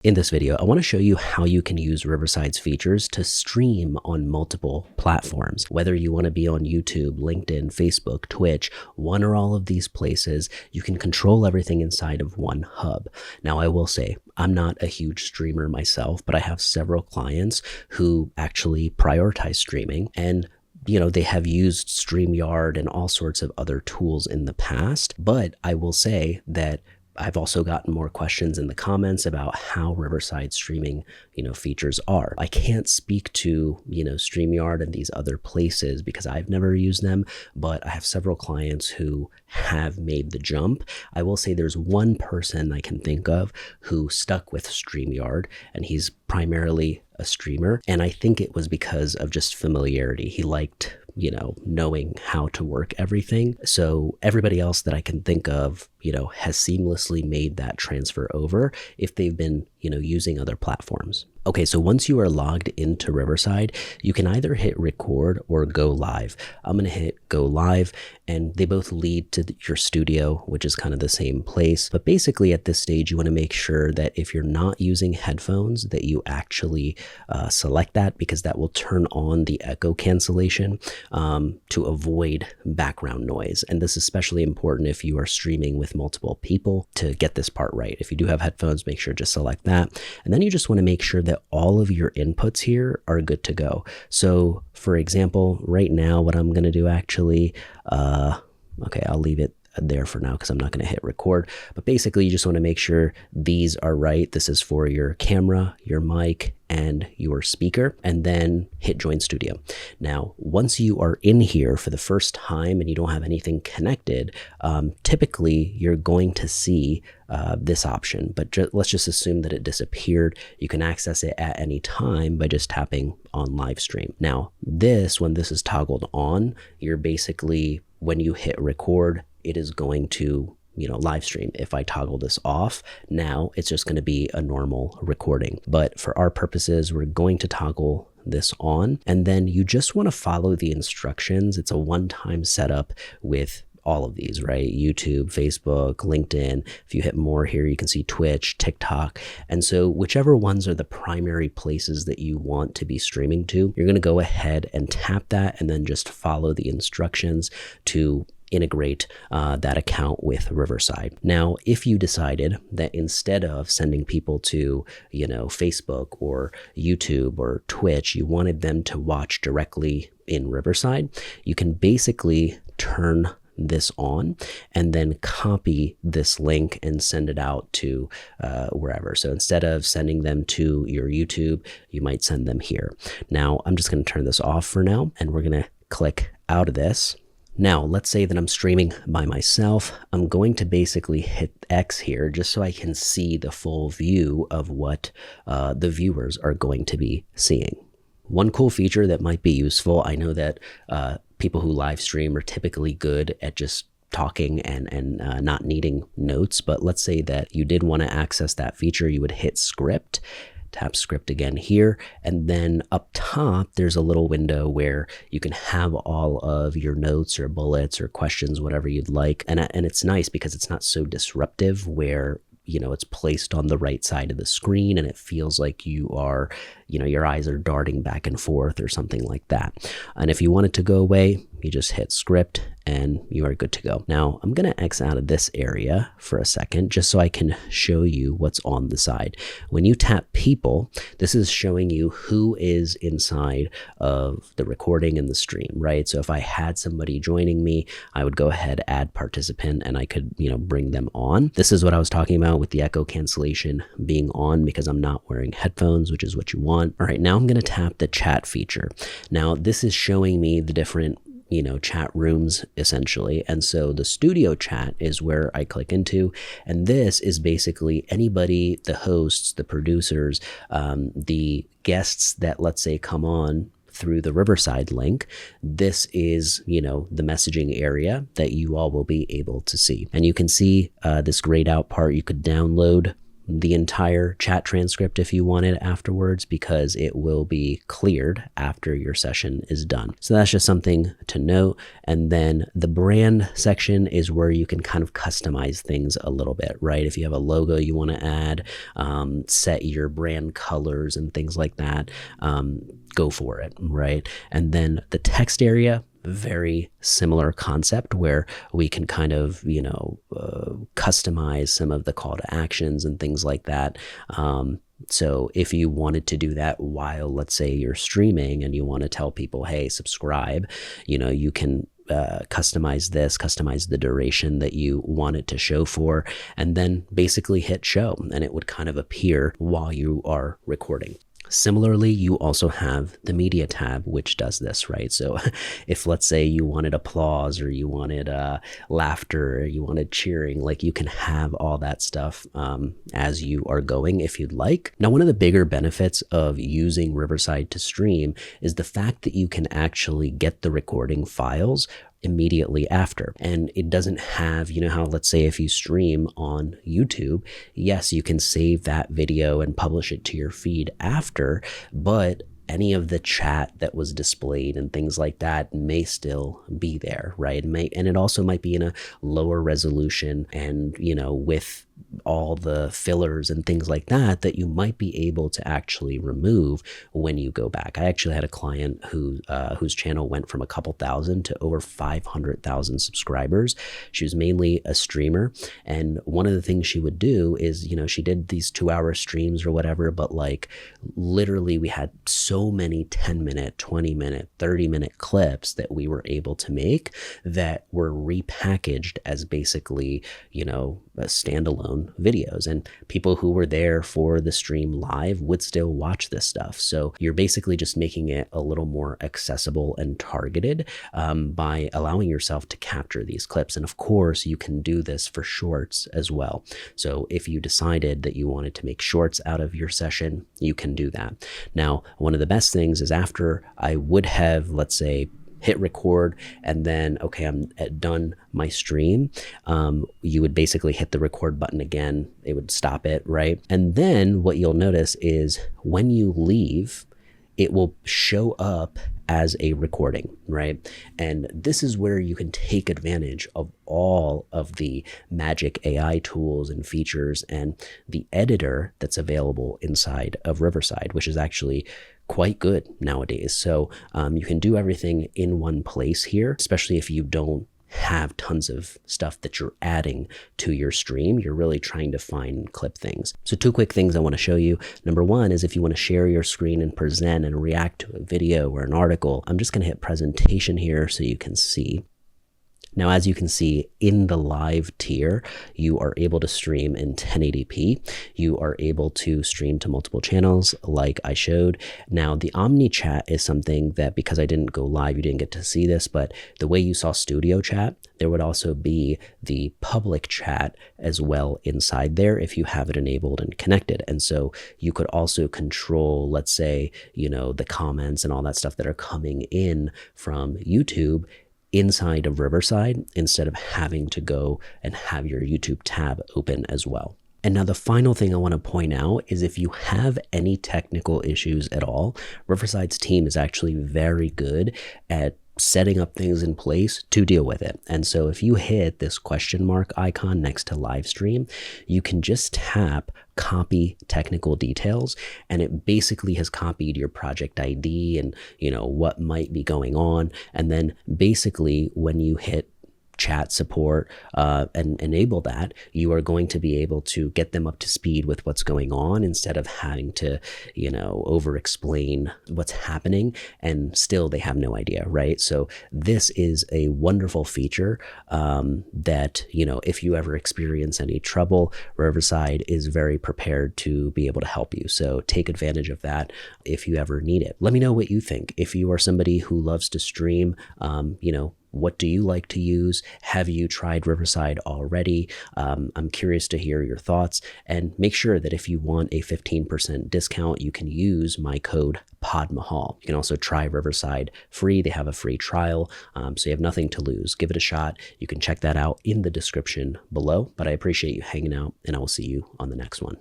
In this video, I want to show you how you can use Riverside's features to stream on multiple platforms. Whether you want to be on YouTube, LinkedIn, Facebook, Twitch, one or all of these places, you can control everything inside of one hub. Now, I will say, I'm not a huge streamer myself, but I have several clients who actually prioritize streaming, and they have used StreamYard and all sorts of other tools in the past. But I will say that I've also gotten more questions in the comments about how Riverside streaming, features are. I can't speak to, StreamYard and these other places because I've never used them, but I have several clients who have made the jump. I will say there's one person I can think of who stuck with StreamYard, and he's primarily a streamer. And I think it was because of just familiarity. He liked, knowing how to work everything. So everybody else that I can think of, has seamlessly made that transfer over if they've been, using other platforms. Okay, so once you are logged into Riverside, you can either hit record or go live. I'm going to hit go live, and they both lead to your studio, which is kind of the same place. But basically at this stage, you want to make sure that if you're not using headphones, that you actually select that, because that will turn on the echo cancellation to avoid background noise. And this is especially important if you are streaming with multiple people to get this part right. If you do have headphones, make sure to select that. And then you just want to make sure that all of your inputs here are good to go. So for example, right now, what I'm going to do actually, okay, I'll leave it there for now because I'm not going to hit record. But basically, you just want to make sure these are right. This is for your camera, your mic, and your speaker, and then hit join studio. Now, once you are in here for the first time and you don't have anything connected, typically you're going to see this option, but let's just assume that it disappeared. You can access it at any time by just tapping on live stream. Now, when this is toggled on, you're basically, when you hit record, it is going to live stream. If I toggle this off, now it's just going to be a normal recording. But for our purposes, we're going to toggle this on, and then you just want to follow the instructions. It's a one-time setup with all of these, right? YouTube, Facebook, LinkedIn. If you hit more here, you can see Twitch, TikTok. And so whichever ones are the primary places that you want to be streaming to, you're going to go ahead and tap that and then just follow the instructions to integrate that account with Riverside. Now, if you decided that instead of sending people to, Facebook or YouTube or Twitch, you wanted them to watch directly in Riverside, you can basically turn this on and then copy this link and send it out to wherever. So instead of sending them to your YouTube, you might send them here. Now, I'm just going to turn this off for now, and we're going to click out of this. Now, let's say that I'm streaming by myself. I'm going to basically hit X here just so I can see the full view of what the viewers are going to be seeing. One cool feature that might be useful, I know that people who live stream are typically good at just talking and not needing notes, but let's say that you did want to access that feature, you would hit script. Tap script again here, and then up top there's a little window where you can have all of your notes or bullets or questions, whatever you'd like, and it's nice because it's not so disruptive where it's placed on the right side of the screen and it feels like you are, your eyes are darting back and forth or something like that. And if you want it to go away, you just hit script and you are good to go. Now, I'm going to X out of this area for a second just so I can show you what's on the side. When you tap people, this is showing you who is inside of the recording and the stream, right? So if I had somebody joining me, I would go ahead, add participant, and I could, bring them on. This is what I was talking about with the echo cancellation being on because I'm not wearing headphones, which is what you want. All right, now I'm going to tap the chat feature. Now, this is showing me the different chat rooms essentially. And so the studio chat is where I click into. And this is basically anybody, the hosts, the producers, the guests that, let's say, come on through the Riverside link. This is, the messaging area that you all will be able to see. And you can see this grayed out part. You could download the entire chat transcript if you want it afterwards, because it will be cleared after your session is done. So that's just something to note. And then the brand section is where you can kind of customize things a little bit, right? If you have a logo you want to add, set your brand colors and things like that, go for it, right? And then the text area, very similar concept where we can kind of, customize some of the call to actions and things like that. So if you wanted to do that while, let's say, you're streaming and you want to tell people, hey, subscribe, you can customize the duration that you want it to show for, and then basically hit show, and it would kind of appear while you are recording. Similarly, you also have the media tab, which does this, right? So if, let's say, you wanted applause, or you wanted laughter, or you wanted cheering, like, you can have all that stuff as you are going if you'd like. Now, one of the bigger benefits of using Riverside to stream is the fact that you can actually get the recording files immediately after. And it doesn't have, how, let's say, if you stream on YouTube, yes, you can save that video and publish it to your feed after, but any of the chat that was displayed and things like that may still be there, right? And it also might be in a lower resolution, and, with all the fillers and things like that you might be able to actually remove when you go back. I actually had a client whose channel went from a couple thousand to over 500,000 subscribers. She was mainly a streamer, and one of the things she would do is, she did these 2-hour streams or whatever, but like literally we had so many 10-minute, 20-minute, 30-minute clips that we were able to make that were repackaged as basically, standalone videos, and people who were there for the stream live would still watch this stuff. So you're basically just making it a little more accessible and targeted by allowing yourself to capture these clips. And of course, you can do this for shorts as well. So if you decided that you wanted to make shorts out of your session, you can do that. Now, one of the best things is after I would have, let's say, hit record, and then, okay, I'm done my stream, you would basically hit the record button again. It would stop it, right? And then what you'll notice is when you leave, it will show up as a recording, right? And this is where you can take advantage of all of the magic AI tools and features and the editor that's available inside of Riverside, which is actually quite good nowadays. So you can do everything in one place here, especially if you don't have tons of stuff that you're adding to your stream. You're really trying to find and clip things. So 2 quick things I want to show you. Number 1 is if you want to share your screen and present and react to a video or an article, I'm just going to hit presentation here so you can see. Now, as you can see in the live tier, you are able to stream in 1080p. You are able to stream to multiple channels like I showed. Now, the Omni chat is something that, because I didn't go live, you didn't get to see this, but the way you saw studio chat, there would also be the public chat as well inside there if you have it enabled and connected. And so you could also control, let's say, the comments and all that stuff that are coming in from YouTube inside of Riverside, instead of having to go and have your YouTube tab open as well. And now the final thing I want to point out is if you have any technical issues at all, Riverside's team is actually very good at setting up things in place to deal with it. And so if you hit this question mark icon next to live stream, you can just tap copy technical details, and it basically has copied your project ID and what might be going on. And then basically when you hit chat support and enable that, you are going to be able to get them up to speed with what's going on instead of having to, over explain what's happening and still they have no idea, right? So this is a wonderful feature that, if you ever experience any trouble, Riverside is very prepared to be able to help you. So take advantage of that if you ever need it. Let me know what you think. If you are somebody who loves to stream, what do you like to use? Have you tried Riverside already? I'm curious to hear your thoughts, and make sure that if you want a 15% discount, you can use my code Pod Mahal. You can also try Riverside free. They have a free trial, so you have nothing to lose. Give it a shot. You can check that out in the description below, but I appreciate you hanging out, and I will see you on the next one.